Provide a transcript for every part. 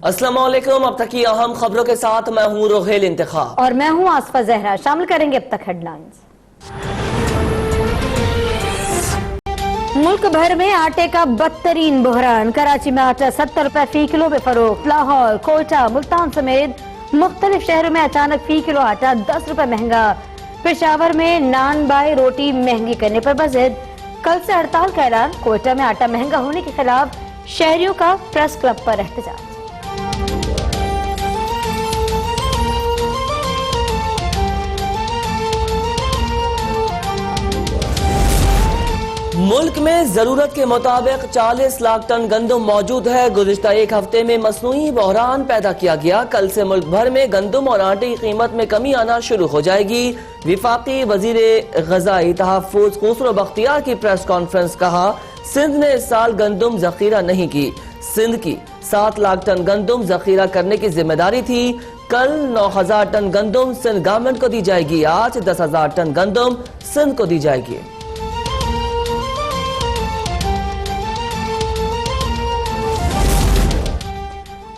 अस्सलाम वालेकुम। अब तक की अहम खबरों के साथ मैं हूँ रोहेल इंतखाब और मैं हूँ आसफा जहरा। शामिल करेंगे अब तक हेडलाइंस। मुल्क भर में आटे का बदतरीन बहरान। कराची में आटा 70 रुपए फी किलो में फरोख्त। लाहौर, कोयटा, मुल्तान समेत मुख्तलिफ शहरों में अचानक फी किलो आटा 10 रुपए महंगा। पेशावर में नान बाई रोटी महंगी करने पर बजिद। कल से हड़ताल का ऐलान। कोयटा में आटा महंगा होने के खिलाफ शहरियों का प्रेस क्लब पर एहतजाज। मुल्क में जरूरत के मुताबिक 40 लाख टन गंदम मौजूद है। गुज़िश्ता एक हफ्ते में मसनूई बहरान पैदा किया गया। कल से मुल्क भर में गंदम और आटे की कीमत में कमी आना शुरू हो जाएगी। विफाकी वजीर ग़ज़ाई तहफ़्फ़ुज़ खुसरो बख्तियार की प्रेस कॉन्फ्रेंस। कहा, सिंध ने इस साल गंदम जखीरा नहीं की। सिंध की 7 लाख टन गंदम जखीरा करने की जिम्मेदारी थी। कल 9000 टन गंदम सिंध गवर्नमेंट को दी जाएगी। आज 10,000 टन गंदम सिंध को दी जाएगी।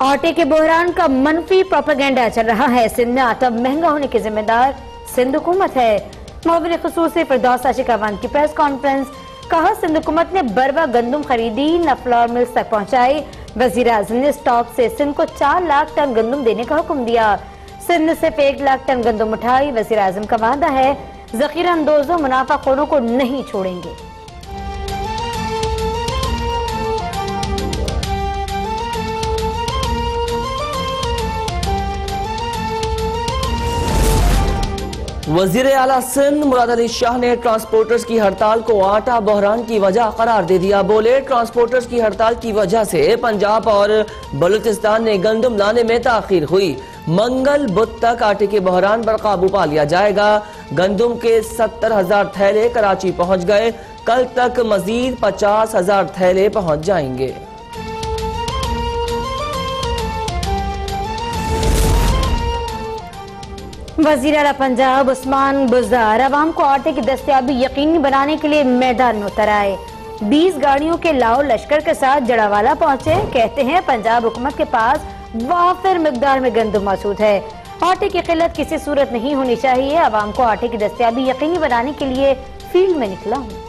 आटे के बहरान का मनफी प्रोपेगेंडा चल रहा है। सिंध में आटा महंगा होने की जिम्मेदार सिंध हुकूमत है। मुआविन खुसूसी फिरदौस आशिकावान की प्रेस कॉन्फ्रेंस। कहा, सिंध हुकूमत ने बरवा गंदम खरीदी, नफला मिल्स तक पहुंचाई। वजीर आज़म ने स्टॉक से सिंध को 4 लाख टन गंदम देने का हुक्म दिया। सिंध ने सिर्फ 1 लाख टन गंदम उठाई। वजीर आज़म का वादा है, जखीरा अंदोजों मुनाफाखोरों को नहीं छोड़ेंगे। वजीर आला सिंध मुराद अली शाह ने ट्रांसपोर्टर्स की हड़ताल को आटा बहरान की वजह करार दे दिया। बोले, ट्रांसपोर्टर्स की हड़ताल की वजह से पंजाब और बलूचिस्तान ने गंदम लाने में ताखीर हुई। मंगल बुध तक आटे के बहरान पर काबू पा लिया जाएगा। गंदम के 70,000 थैले कराची पहुंच गए। कल तक मजीद 50,000 थैले पहुंच जाएंगे। वज़ीर आला पंजाब उस्मान बुज़दार अवाम को आटे की दस्तयाबी यकीनी बनाने के लिए मैदान में उतर आए। 20 गाड़ियों के लाओ लश्कर के साथ जड़ावाला पहुंचे। कहते हैं, पंजाब हुकूमत के पास वाफिर मिकदार में गंदम मौजूद है। आटे की किल्लत किसी सूरत नहीं होनी चाहिए। अवाम को आटे की दस्तयाबी यकीनी बनाने के लिए फील्ड में निकला हूँ।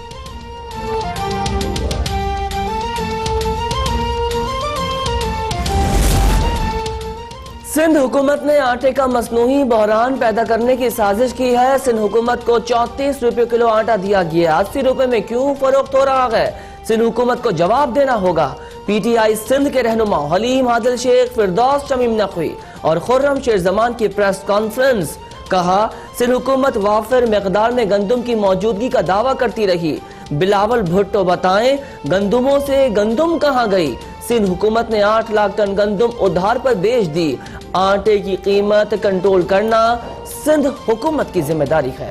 सिंध हुकूमत ने आटे का मसनूई बहरान पैदा करने की साजिश की है। सिंध हुकूमत को 34 रुपए किलो आटा दिया गया। 80 रुपए में क्यों फरोख्त हो रहा है? सिंध हुकूमत को जवाब देना होगा। PTI सिंध के रहनुमा हलीम आदिल शेख, फिरदौस शमीम नकवी और खुर्रम शेर जमान की प्रेस कॉन्फ्रेंस। कहा, सिंध हुकूमत वाफिर मिकदार में गंदम की मौजूदगी का दावा करती रही। बिलावल भुट्टो बताएं, गंदमों से गंदम कहाँ गई? सिंध हुकूमत ने 8 लाख टन गंदम उधार पर बेच दी। आटे की कीमत कंट्रोल करना सिंध हुकूमत की जिम्मेदारी है।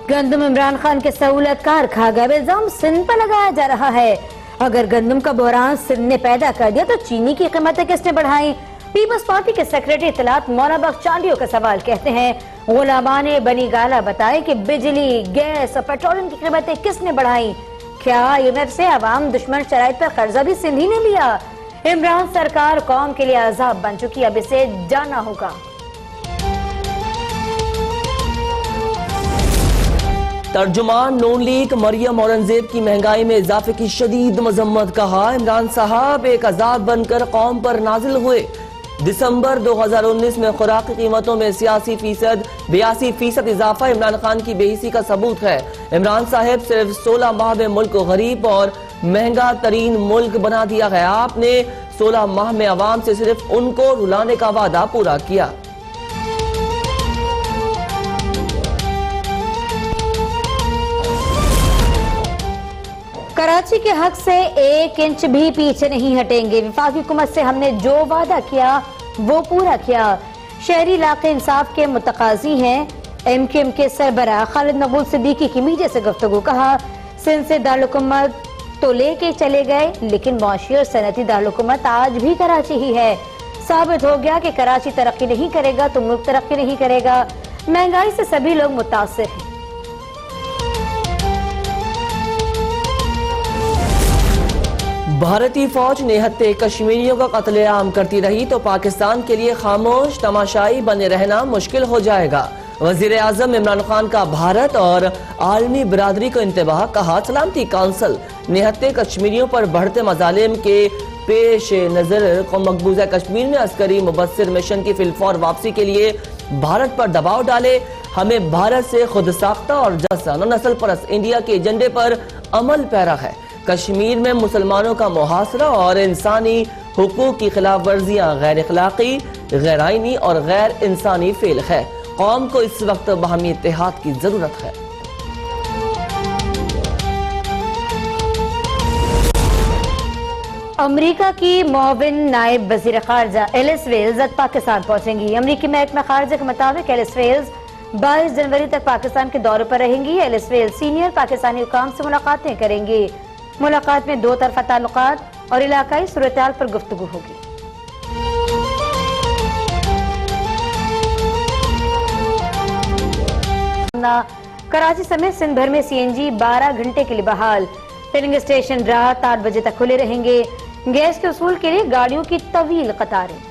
गंदम इमरान खान के सहूलत कार खा गए इल्जाम सिंध पर लगाया जा रहा है। अगर गंदम का बहरान सिंध ने पैदा कर दिया तो चीनी की कीमतें किसने बढ़ाई? पीपल्स पार्टी के सेक्रेटरी इत्तलात मौलाना बख्श चांडियो का सवाल। कहते हैं, गुलामाने बनी गाला बताए कि बिजली, गैस और पेट्रोलियम की कीमतें किसने बढ़ाई? क्या IMF से अवाम दुश्मन शराइत पर कर्जा भी सिंध ही ने लिया? इमरान सरकार कौम के लिए अजाब बन चुकी, अब इसे जाना होगा। तर्जुमान नून लीग मरियम औरंगजेब की महंगाई में इजाफे की शदीद मजम्मत। कहा, इमरान साहब एक अजाब बनकर कौम पर नाजिल हुए। दिसंबर 2019 में खुराक की कीमतों में 82% इजाफा इमरान खान की बेहिसी का सबूत है। इमरान साहब सिर्फ 16 माह में मुल्क को गरीब और महंगा तरीन मुल्क बना दिया है। आपने 16 माह में अवाम से सिर्फ उनको रुलाने का वादा पूरा किया। कराची के हक से 1 इंच भी पीछे नहीं हटेंगे। वफाकी हुकूमत से हमने जो वादा किया वो पूरा किया। शहरी इलाके इंसाफ के मुतकाजी हैं। MKM के सरबराह खालिद मकबूल सिद्दीकी की मीडिया से गुफ्तगू। कहा, सिंध से दारुलहुकूमत तो लेके चले गए, लेकिन मौशी और सनती दारुलहुकूमत आज भी कराची ही है। साबित हो गया कि कराची तरक्की नहीं करेगा तो मुल्क तरक्की नहीं करेगा। महंगाई से सभी लोग मुतासिर हैं। भारतीय फौज निहत्थे कश्मीरियों का कत्लेआम करती रही तो पाकिस्तान के लिए खामोश तमाशाई बने रहना मुश्किल हो जाएगा। वजीर आजम इमरान खान का भारत और आलमी बिरादरी को इंतबाह, कहा सलामती काउंसिल निहत्थे कश्मीरियों पर बढ़ते मजालिम के पेश नजर मकबूजा कश्मीर में अस्करी मुबस्सिर मिशन की फिलफौर वापसी के लिए भारत पर दबाव डाले। हमें भारत से खुद साख्ता और जैसा नस्ल परस्त इंडिया के एजेंडे पर अमल पैरा है। कश्मीर में मुसलमानों का मुहासरा और इंसानी हुकूक की खिलाफ वर्जियां गैर अखलाकी, गैर आईनी और गैर इंसानी फेल है। कौम को इस वक्त बाहमी इत्तेहाद की जरूरत है। अमरीका की मुआविन नायब वजीर खारजा एलिस वेल्स आज पाकिस्तान पहुंचेंगी। अमरीकी महकमा खारजा के मुताबिक एलिस वेल्स 22 जनवरी तक पाकिस्तान के दौरे पर रहेंगी। एलिस वेल्स सीनियर पाकिस्तानी हुकाम से मुलाकातें करेंगी। मुलाकात में दो तरफा ताल्लुकात और इलाकाई सूरत-ए-हाल पर गुफ्तगू होगी। कराची समेत सिंध भर में सीएनजी 12 घंटे के लिए बहाल। फिलिंग स्टेशन रात 8 बजे तक खुले रहेंगे। गैस के उसूल के लिए गाड़ियों की तवील कतारें।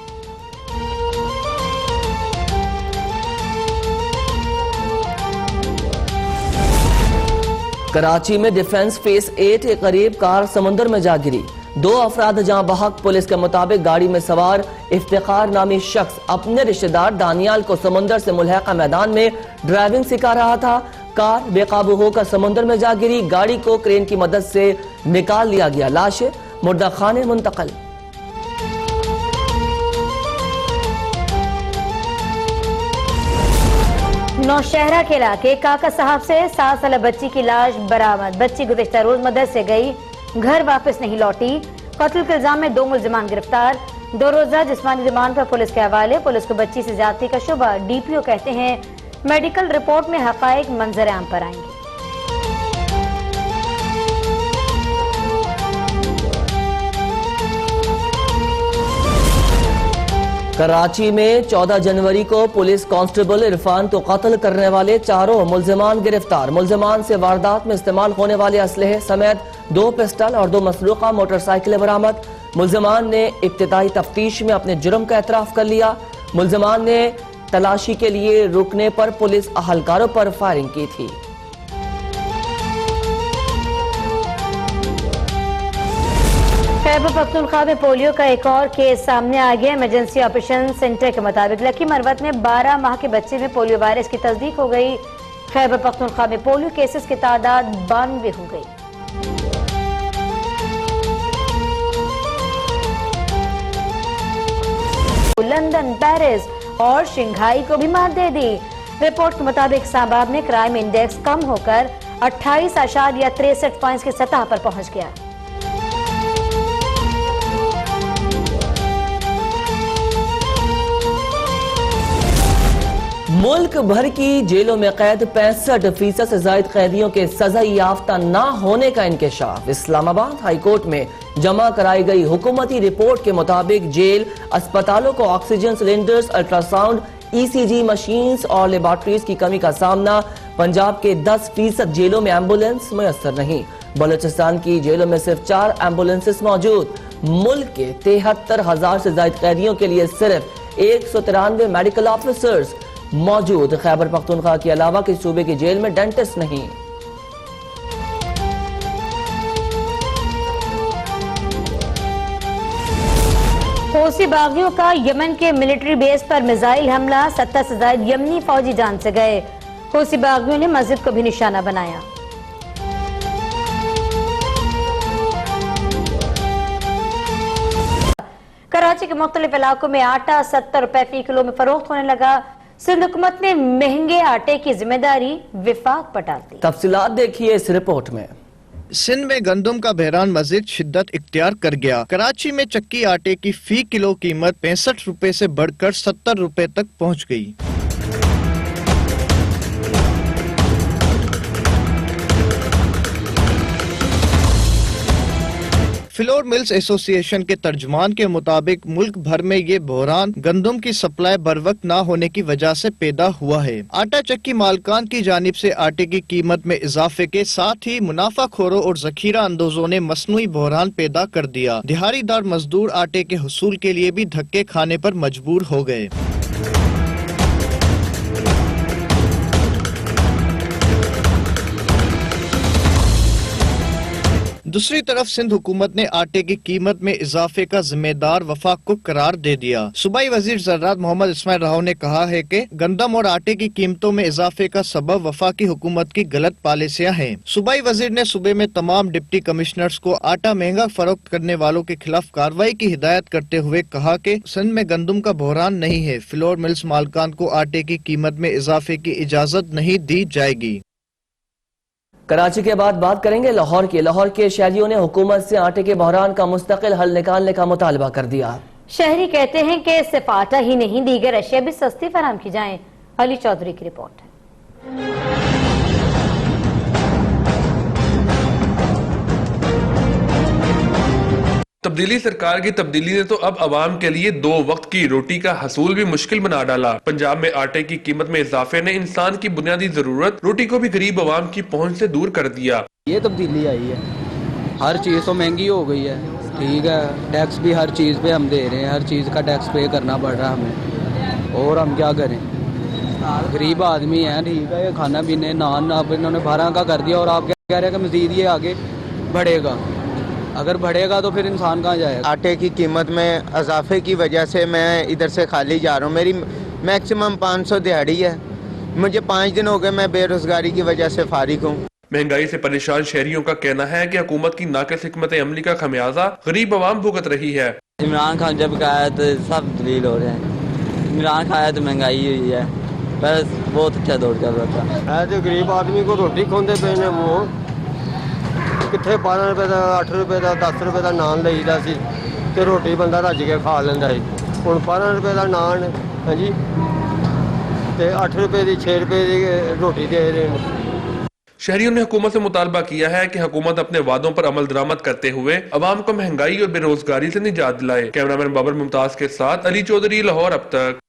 कराची में डिफेंस फेस 8 के करीब कार समुंदर में जा गिरी। 2 अफराद जहां बहक। पुलिस के मुताबिक गाड़ी में सवार इफ्तिखार नामी शख्स अपने रिश्तेदार दानियाल को समुंदर से मुल्हका मैदान में ड्राइविंग सिखा रहा था। कार बेकाबू होकर समुंदर में जा गिरी। गाड़ी को क्रेन की मदद से निकाल लिया गया। लाशें मुर्दा खाने मुंतकल। नौशहरा के इलाके काका साहब से 7 साल बच्ची की लाश बरामद। बच्ची गुज़िश्ता रोज मदरसे गई, घर वापस नहीं लौटी। कत्ल के इल्जाम में 2 मुल्जिमान गिरफ्तार। 2 रोजा जिस्मानी रिमांड पर पुलिस के हवाले। पुलिस को बच्ची से ज्यादती का शुबा। डीपीओ कहते हैं मेडिकल रिपोर्ट में हकायक मंजर आम पर आएंगे। कराची में 14 जनवरी को पुलिस कांस्टेबल इरफान को कत्ल करने वाले 4 मुल्जिमान गिरफ्तार। मुल्जिमान से वारदात में इस्तेमाल होने वाले असलहे समेत 2 पिस्टल और 2 मसरूका मोटरसाइकिलें बरामद। मुल्जिमान ने इब्तिदाई तफ्तीश में अपने जुर्म का एतराफ कर लिया। मुल्जिमान ने तलाशी के लिए रुकने पर पुलिस अहलकारों पर फायरिंग की थी। खैबर पख्तूनख्वा में पोलियो का एक और केस सामने आ गया। इमरजेंसी ऑपरेशन सेंटर के मुताबिक लकी मरवत में 12 माह के बच्चे में पोलियो वायरस की तस्दीक हो गई। खैबर पख्तूनख्वा में पोलियो केसेस की तादाद 92 हो गई। लंदन, पेरिस और शंघाई को भी मात दे दी। रिपोर्ट के मुताबिक इस्लामाबाद में क्राइम इंडेक्स कम होकर 28.63 पॉइंट्स की सतह पर पहुंच गया। मुल्क भर की जेलों में कैद 65% से ज्यादा कैदियों के सजा याफ्ता न होने का इंकशाफ। इस्लामाबाद हाई कोर्ट में जमा कराई गई हुकूमती रिपोर्ट के मुताबिक जेल अस्पतालों को oxygen cylinders, ultrasound, ECG machines और लेबॉर्ट्रीज की कमी का सामना। पंजाब के 10% जेलों में एम्बुलेंस मुयस्सर नहीं। बलूचिस्तान की जेलों में सिर्फ 4 एम्बुलेंसेस मौजूद। मुल्क के 73,000 से ज्यादा कैदियों के लिए सिर्फ 193 मेडिकल ऑफिसर्स मौजूद। खैबर पख्तूनख्वा के अलावा किसी सूबे की जेल में डेंटिस्ट नहीं। हौसी बागियों का यमन के मिलिट्री बेस पर मिसाइल हमला। 70 से ज्यादा यमनी फौजी जान से गए। हौसी बागियों ने मस्जिद को भी निशाना बनाया। कराची के मुख्तलिफ इलाकों में आटा 70 रुपए फी किलो में फरोख्त होने लगा। सिंध हुकूमत ने महंगे आटे की जिम्मेदारी विफाक पर डाल दी। तफसीलात देखिए इस रिपोर्ट में। सिंध में गंदम का बहरान मजीद शिद्दत इख्तियार कर गया। कराची में चक्की आटे की फी किलो कीमत 65 रुपए से बढ़कर 70 रुपए तक पहुंच गई। फ्लोर मिल्स एसोसिएशन के तर्जुमान के मुताबिक मुल्क भर में ये बहरान गंदम की सप्लाई बर वक्त न होने की वजह से पैदा हुआ है। आटा चक्की मालकान की जानिब से आटे की कीमत में इजाफे के साथ ही मुनाफाखोरों और जखीरा अंदोजों ने मसनूई बहरान पैदा कर दिया। दिहाड़ीदार मजदूर आटे के हुसूल के लिए भी धक्के खाने पर मजबूर हो गए। दूसरी तरफ सिंध हुकूमत ने आटे की कीमत में इजाफे का जिम्मेदार वफाक को करार दे दिया। सूबाई वजीर ज़राअत मोहम्मद इस्माइल राव ने कहा है कि गंदम और आटे की कीमतों में इजाफे का सबब वफाकी हुकूमत की गलत पॉलिसियां हैं। सूबाई वजीर ने सूबे में तमाम डिप्टी कमिश्नर्स को आटा महंगा फरोख्त करने वालों के खिलाफ कार्रवाई की हिदायत करते हुए कहा कि सिंध में गंदम का बहरान नहीं है। फ्लोर मिल्स मालकान को आटे की कीमत में इजाफे की इजाजत नहीं दी जाएगी। कराची के बाद बात करेंगे लाहौर की। लाहौर के शहरियों ने हुकूमत से आटे के बहरान का मुस्तकिल हल निकालने का मुतालबा कर दिया। शहरी कहते हैं कि सिर्फ आटा ही नहीं, दीगर अशिया भी सस्ती फराहम की जाएं। अली चौधरी की रिपोर्ट है। तब्दीली सरकार की तब्दीली ने तो अब अवाम के लिए 2 वक्त की रोटी का हसूल भी मुश्किल बना डाला। पंजाब में आटे की कीमत में इजाफे ने इंसान की बुनियादी जरूरत रोटी को भी गरीब अवाम की पहुंच से दूर कर दिया। ये तब्दीली आई है, हर चीज़ तो महंगी हो गई है, ठीक है, टैक्स भी हर चीज़ पे हम दे रहे हैं, हर चीज़ का टैक्स पे करना पड़ रहा है हमें, और हम क्या करें, गरीब आदमी हैं, ठीक है, ये खाना पीने नान अब इन्होंने 12 का कर दिया और आप कह रहे हैं कि मज़ीद ये आगे बढ़ेगा। अगर बढ़ेगा तो फिर इंसान कहाँ जाएगा। आटे की कीमत में इजाफे की वजह से मैं इधर से खाली जा रहा हूँ। मेरी मैक्सिमम 500 दिहाड़ी है, मुझे 5 दिन हो गए मैं बेरोजगारी की वजह से फारिग हूँ। महंगाई से परेशान शहरियों का कहना है कि हुकूमत की नाक़िस हिकमत अमली का खमियाजा गरीब अवाम भुगत रही है। इमरान खान जब का आया तो सब दलील हो रहे हैं। इमरान खान आया तो महंगाई हुई है, बस बहुत अच्छा दौर चल रहा था। तो गरीब आदमी को रोटी खोंदे पे ने वो कितने 12 रुपए का 8 रुपए का 10 रुपए का नान लईदा सी ते रोटी बंदा रज के खा लेंदा सी। हुण 12 रुपए का नान हाँ जी ते 8 रुपए की 6 रुपए की रोटी दे रहे हैं। शहरियों ने हुकूमत से मुतालबा किया है कि हुकूमत अपने वादों पर अमल दरामद करते हुए अवाम को महंगाई और बेरोजगारी से निजात दिलाए। कैमरामैन बाबर मुमताज के साथ अली चौधरी, लाहौर। अब तक।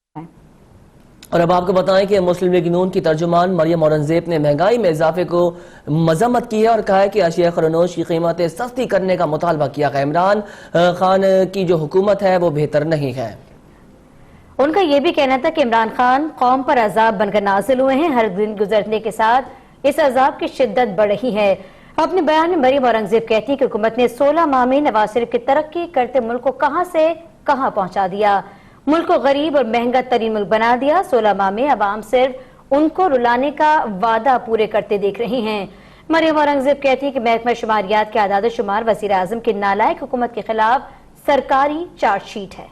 और अब आपको बताएं कि मुस्लिम लीग नून की तर्जुमान मरियम औरंगजेब ने महंगाई में इजाफे को मजम्मत की है और कहा है कि अशिया खरनोश की कीमतें सस्ती करने का मुतालबा किया है। इमरान खान की जो हुकूमत है वो बेहतर नहीं है। उनका ये भी कहना था कि इमरान खान कौम पर अजाब बनकर नाजिल हुए हैं। हर दिन गुजरने के साथ इस अजाब की शिद्दत बढ़ रही है। अपने बयान में मरियम औरंगजेब कहती है कि हुकूमत ने 16 माह में नवाज शरीफ की तरक्की करते मुल्क को कहां से कहां पहुंचा दिया, मुल्क को गरीब और महंगा तरीन मुल्क बना दिया। 16 माह में अवाम सिर्फ उनको रुलाने का वादा पूरे करते देख रही हैं। मरियम औरंगजेब कहती है कि महकमा शुमारियात के आदाद शुमार वज़ीर आज़म की नालायक हुकूमत के खिलाफ सरकारी चार्जशीट है।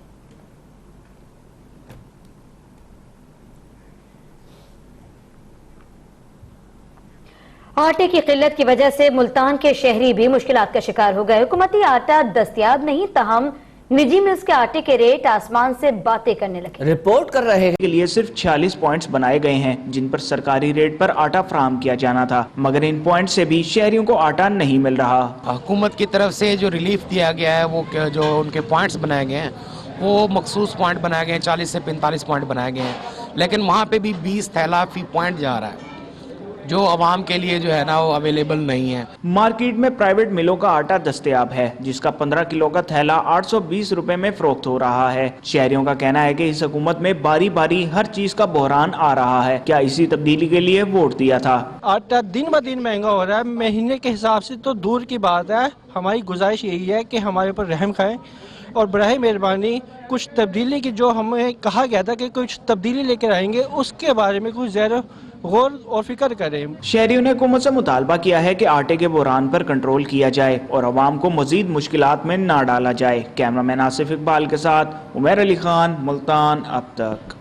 आटे की किल्लत की वजह से मुल्तान के शहरी भी मुश्किलात का शिकार हो गए। हुकूमती आटा दस्तयाब नहीं, तहम निजी मिल्स के आटे के रेट आसमान से बातें करने लगे। रिपोर्ट कर रहे हैं के लिए सिर्फ 46 पॉइंट्स बनाए गए हैं जिन पर सरकारी रेट पर आटा फराहम किया जाना था, मगर इन पॉइंट से भी शहरियों को आटा नहीं मिल रहा। हुकूमत की तरफ से जो रिलीफ दिया गया है, वो जो उनके पॉइंट्स बनाए गए हैं वो मखसूस पॉइंट बनाए गए हैं, 40 से 45 पॉइंट बनाए गए हैं, लेकिन वहाँ पे भी 20 थैला फी पॉइंट जा रहा है जो आवाम के लिए जो है ना वो अवेलेबल नहीं है। मार्केट में प्राइवेट मिलों का आटा दस्तयाब है जिसका 15 किलो का थैला 820 रुपए में फरोख्त हो रहा है। शहरियों का कहना है कि इस हुकूमत में बारी बारी हर चीज का बहरान आ रहा है। क्या इसी तब्दीली के लिए वोट दिया था? आटा दिन ब दिन महंगा हो रहा है, महीने के हिसाब से तो दूर की बात है। हमारी गुजारिश यही है कि हमारे ऊपर रहम खाएं और बराए मेहरबानी कुछ तब्दीली की, जो हमें कहा गया था कि कुछ तब्दीली लेकर आएंगे, उसके बारे में कुछ ज़्यादा गौर और फिक्र करें। शहरियों ने हुकूमत से मुतालबा किया है कि आटे के बहरान पर कंट्रोल किया जाए और अवाम को मजीद मुश्किलात में ना डाला जाए। कैमरामैन आसिफ इकबाल के साथ उमर अली खान, मुल्तान। अब तक।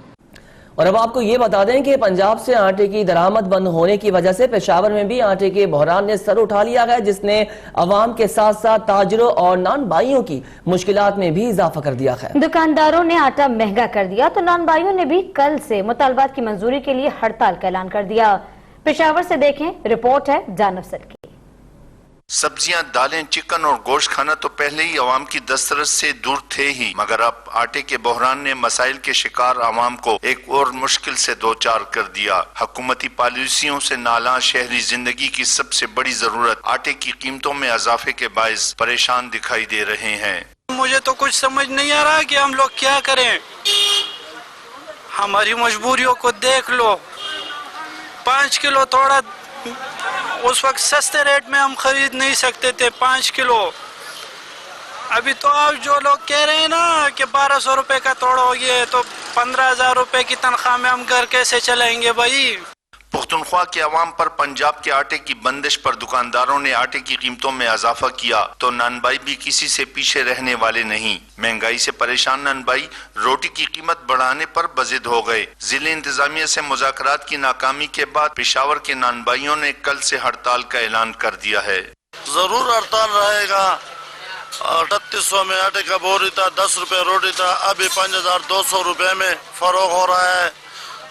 और अब आपको ये बता दें कि पंजाब से आटे की दरामद बंद होने की वजह से पेशावर में भी आटे के बहरान ने सर उठा लिया है, जिसने अवाम के साथ साथ ताजरों और नान बाइयों की मुश्किलात में भी इजाफा कर दिया है। दुकानदारों ने आटा महंगा कर दिया तो नान बाइयों ने भी कल से मुतालबात की मंजूरी के लिए हड़ताल का ऐलान कर दिया। पेशावर से देखें, रिपोर्ट है जान अफसर की। सब्जियां, दालें, चिकन और गोश्त खाना तो पहले ही अवाम की दस्तरस से दूर थे ही, मगर अब आटे के बहरान ने मसाइल के शिकार अवाम को एक और मुश्किल से दो चार कर दिया। हुकूमती पॉलिसियों से नाला शहरी जिंदगी की सबसे बड़ी जरूरत आटे की कीमतों में इजाफे के बायस परेशान दिखाई दे रहे हैं। मुझे तो कुछ समझ नहीं आ रहा कि हम लोग क्या करें। हमारी मजबूरियों को देख लो। 5 किलो थोड़ा उस वक्त सस्ते रेट में हम खरीद नहीं सकते थे 5 किलो। अभी तो आप जो लोग कह रहे हैं ना कि 1200 रुपए का तोड़ा हो गया है, तो 15,000 रुपए की तनख्वाह में हम घर कैसे चलाएंगे भाई। पुख्तनख्वा के अवाम पर पंजाब के आटे की बंदिश पर दुकानदारों ने आटे की कीमतों में इजाफा किया तो नानबाई भी किसी से पीछे रहने वाले नहीं। महंगाई से परेशान नानबाई रोटी की कीमत बढ़ाने पर बजिद हो गए। जिले इंतजामिया से मुज़ाकरात की नाकामी के बाद पेशावर के नानबाइयों ने कल से हड़ताल का ऐलान कर दिया है। जरूर हड़ताल रहेगा। 3800 में आटे का बोरी था, 10 रुपए रोटी था, अभी 5200 रुपए में फरोख हो रहा है।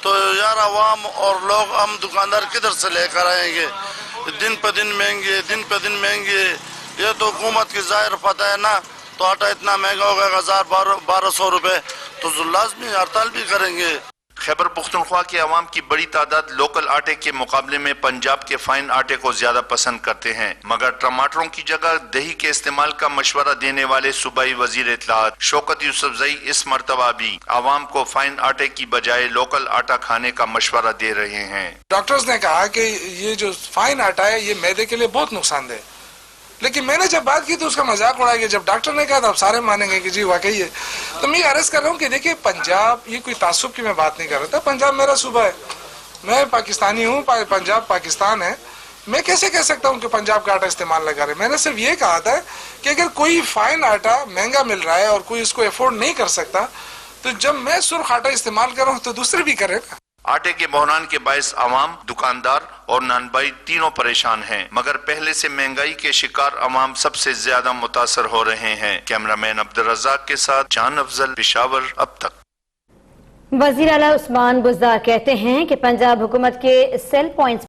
तो यार अवाम और लोग हम दुकानदार किधर से लेकर आएंगे। दिन पे दिन महंगे। ये तो हुकूमत की जाहिर फतह है ना। तो आटा इतना महंगा हो गया 1200 रुपए, तो लाजमी हड़ताल भी करेंगे। खैबर पुख्तनख्वा के अवाम की बड़ी तादाद लोकल आटे के मुकाबले में पंजाब के फाइन आटे को ज्यादा पसंद करते हैं, मगर टमाटरों की जगह दही के इस्तेमाल का मशवरा देने वाले सूबाई वजीर इत्तलात शौकत यूसुफजई इस मरतबा भी अवाम को फाइन आटे की बजाय लोकल आटा खाने का मशवरा दे रहे हैं। डॉक्टर्स ने कहा कि ये जो फाइन आटा है ये मैदे के लिए बहुत नुकसानदेह, लेकिन मैंने जब बात की तो उसका मजाक उड़ाया गया। जब डॉक्टर ने कहा तो अब सारे मानेंगे कि जी वाकई है। तो मैं अर्ज कर रहा हूँ कि देखिए पंजाब, ये कोई तासुब की मैं बात नहीं कर रहा था। पंजाब मेरा सूबा है, मैं पाकिस्तानी हूँ, पंजाब पाकिस्तान है। मैं कैसे कह सकता हूँ कि पंजाब का आटा इस्तेमाल लगा रहे। मैंने सिर्फ ये कहा था कि अगर कोई फाइन आटा महंगा मिल रहा है और कोई इसको अफोर्ड नहीं कर सकता, तो जब मैं सुर्ख आटा इस्तेमाल कर रहा हूँ तो दूसरे भी करे ना। आटे के बहरान के बायस अवाम, दुकानदार और नानबाई तीनों परेशान हैं, मगर पहले से महंगाई के शिकार अवाम सबसे ज्यादा मुतासर हो रहे हैं। कैमरामैन अब्दुल रज़ाक के साथ जान अफजल, पेशावर। अब तक। वज़ीर आला उस्मान बुज़दार कहते हैं कि पंजाब हुकूमत के सेल पॉइंट्स